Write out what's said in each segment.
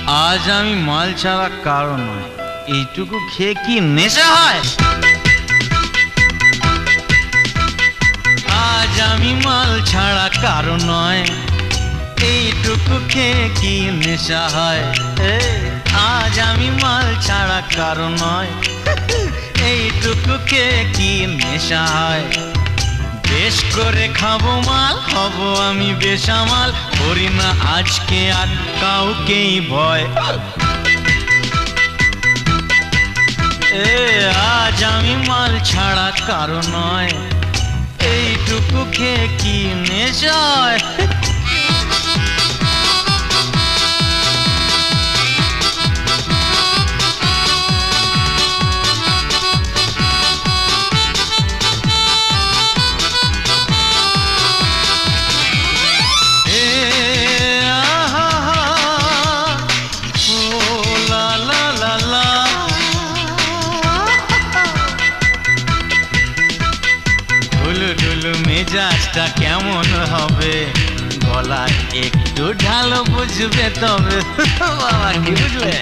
আজ আমি মাল ছাড়া কারো নয়, এইটুকু খেয়ে কি নেশা হয়? আজ আমি মাল ছাড়া কারো নয়, এইটুকু খেয়ে কি নেশা হয়? আজ আমি মাল ছাড়া কারো নয়, এইটুকু খেয়ে কি নেশা হয়? বেশ করে খাবো মাল, হব আমি বেসামাল, করি না আজকে আর কাউকেই ভয়। আজ আমি মাল ছাড়া কারো নয়, এইটুকু খেয়ে কি নেশা হয়? মেজাজটা কেমন হবে, গলা একটু ঢালো বুঝবে তবে। বাবা কি বুঝলে?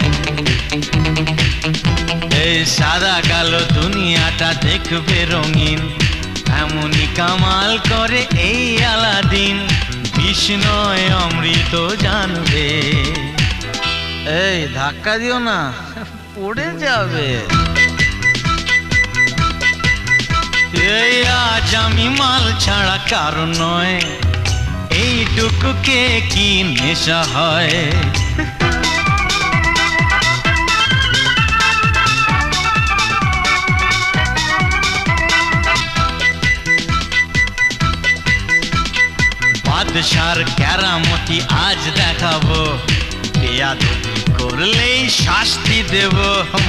এই সাদা কালো দুনিয়াটা দেখবে রঙিন, এমনই কামাল করে এই আলাদিন। বিষ্ণয় অমৃত জানবে। এই ধাক্কা দিও না, পড়ে যাবে। এই আজ আমি মাল ছাড়া কারো নয়, এইটুকু কে কি নেশা হয়? বাদশার কেরামতি আজ দেখাবো, বেয়াদবি করলেই শাস্তি দেব।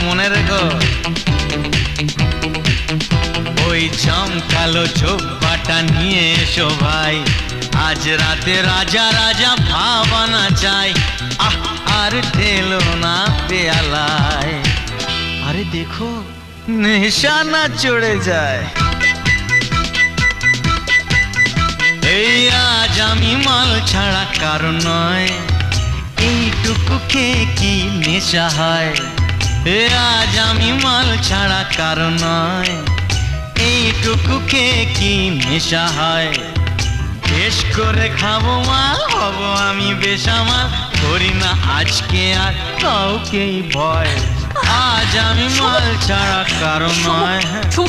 মনে রেখো, ওই চমকালো চোপাটা নিয়ে এসো ভাই, আজ রাতে রাজা রাজা ভাবানা চাই। আর ঢেলো না পেয়ালায়, আরে দেখো নেশা না চড়ে যায়। এই আজ আমি মাল ছাড়া কারো নয়, এইটুকু খেয়ে কি নেশা হয়? আজ আমি মাল ছাড়া কারো নয়, এইটুকু খেয়ে কি নেশা হয়? বেশ করে খাবো মাল, হব আমি বেসামাল, করি না আজকে আর কাউকেই ভয়। আজ আমি মাল ছাড়া কারো নয়।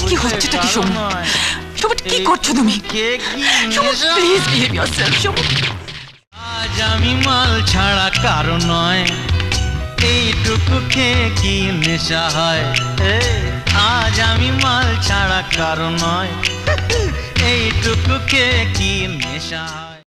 কি হচ্ছেটা কি শোনো? কি করছো তুমি? Please behave yourself. আজ আমি মাল ছাড়া কারো নয়, এইটুকু খেয়ে কি নেশা হয়? আজ আমি মাল ছাড়া কারো নয়, এইটুকু খেয়ে কি নেশা হয়?